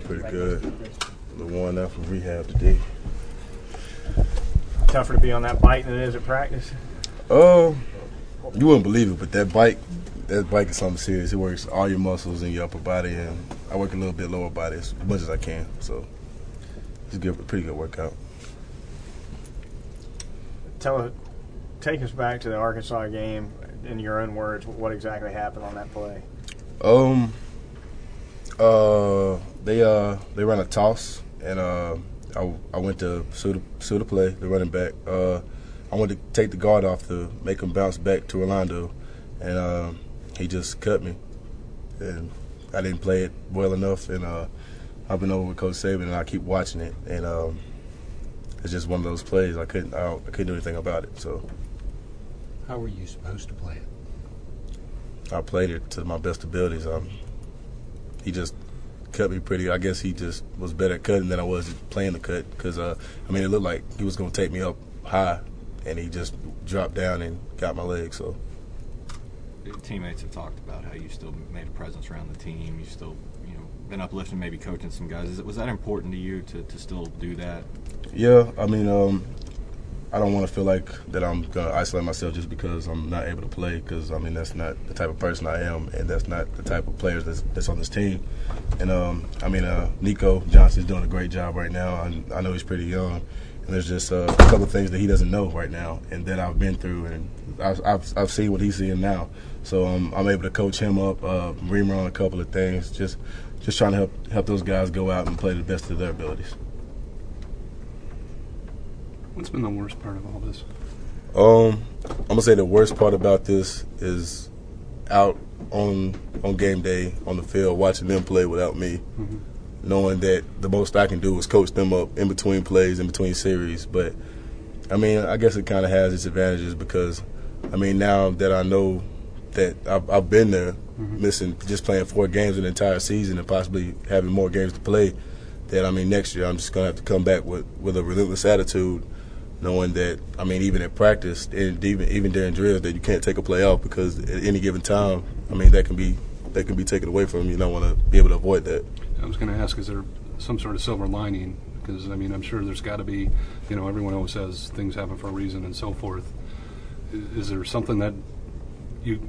feel pretty good. The one out from rehab today. Tougher to be on that bike than it is at practice? You wouldn't believe it, but that bike is something serious. It works all your muscles in your upper body, and I work a little bit lower body as much as I can. So it's a pretty good workout. Take us back to the Arkansas game in your own words. What exactly happened on that play? They ran a toss, and I went to sue the play, the running back. I wanted to take the guard off to make him bounce back to Orlando, and he just cut me, and I didn't play it well enough. And I've been over with Coach Saban, and I keep watching it, and it's just one of those plays I couldn't do anything about it. So. How were you supposed to play it? I played it to my best abilities. He just cut me pretty. I guess he just was better at cutting than I was at playing the cut because, it looked like he was going to take me up high, and he just dropped down and got my leg. So your teammates have talked about how you still made a presence around the team. You still, been uplifting, maybe coaching some guys. Was that important to you to still do that? Yeah, I don't want to feel like that I'm going to isolate myself just because I'm not able to play because, that's not the type of person I am, and that's not the type of players that's on this team. And, Nico Johnson's doing a great job right now. I know he's pretty young, and there's just a couple of things that he doesn't know right now and that I've been through, and I've seen what he's seeing now. So I'm able to coach him up, rerun a couple of things, just trying to help those guys go out and play the best of their abilities. What's been the worst part of all this? I'm gonna say the worst part about this is out on game day on the field watching them play without me, knowing that the most I can do is coach them up in between plays, in between series. But I guess it kind of has its advantages because now that I know that I've been there, missing just playing 4 games an entire season and possibly having more games to play, that next year I'm just gonna have to come back with a relentless attitude. Knowing that, even at practice and even during drills, that you can't take a play off because at any given time, that can be taken away from you. You don't want to be able to avoid that. I was going to ask, is there some sort of silver lining? Because I'm sure there's got to be. Everyone always says things happen for a reason and so forth. Is there something that you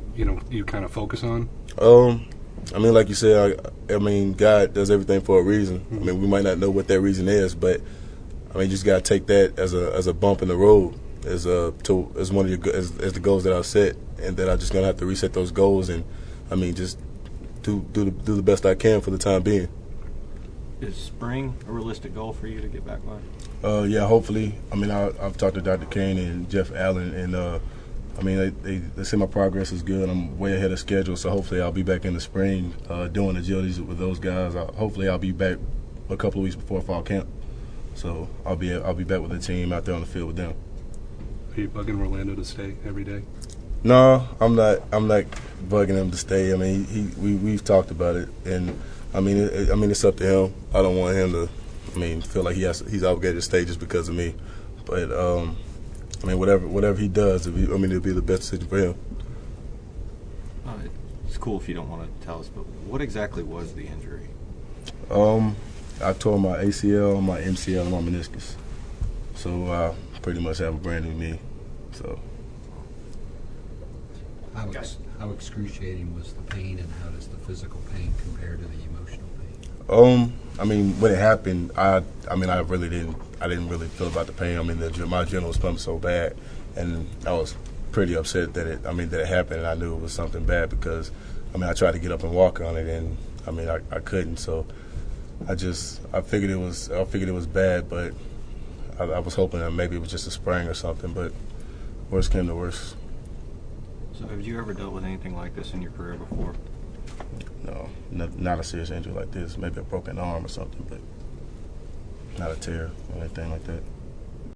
kind of focus on? Like you said, God does everything for a reason. We might not know what that reason is, but. You just gotta take that as a bump in the road, as one of as the goals that I've set, and that I'm just gonna have to reset those goals and just do the best I can for the time being. Is spring a realistic goal for you to get back by? Yeah, hopefully. I've talked to Dr. Kane and Jeff Allen, and they say my progress is good. I'm way ahead of schedule, so hopefully I'll be back in the spring doing agilities with those guys. Hopefully I'll be back a couple of weeks before fall camp. So I'll be back with the team out there on the field with them. Are you bugging Orlando to stay every day? No, I'm not bugging him to stay. We've talked about it, and it's up to him. I don't want him to feel like he's obligated to stay just because of me. But whatever he does, it'll be the best decision for him. It's cool if you don't want to tell us, but what exactly was the injury? I tore my ACL, my MCL, and my meniscus. So I pretty much have a brand new knee. So. How excruciating was the pain, and how does the physical pain compare to the emotional pain? When it happened, I didn't really feel about the pain. My adrenaline was pumping so bad, and I was pretty upset that it happened, and I knew it was something bad because, I tried to get up and walk on it, and I couldn't. So. I figured it was bad, but I was hoping that maybe it was just a sprain or something, but worst came to worst. So have you ever dealt with anything like this in your career before? No, not a serious injury like this. Maybe a broken arm or something, but not a tear or anything like that.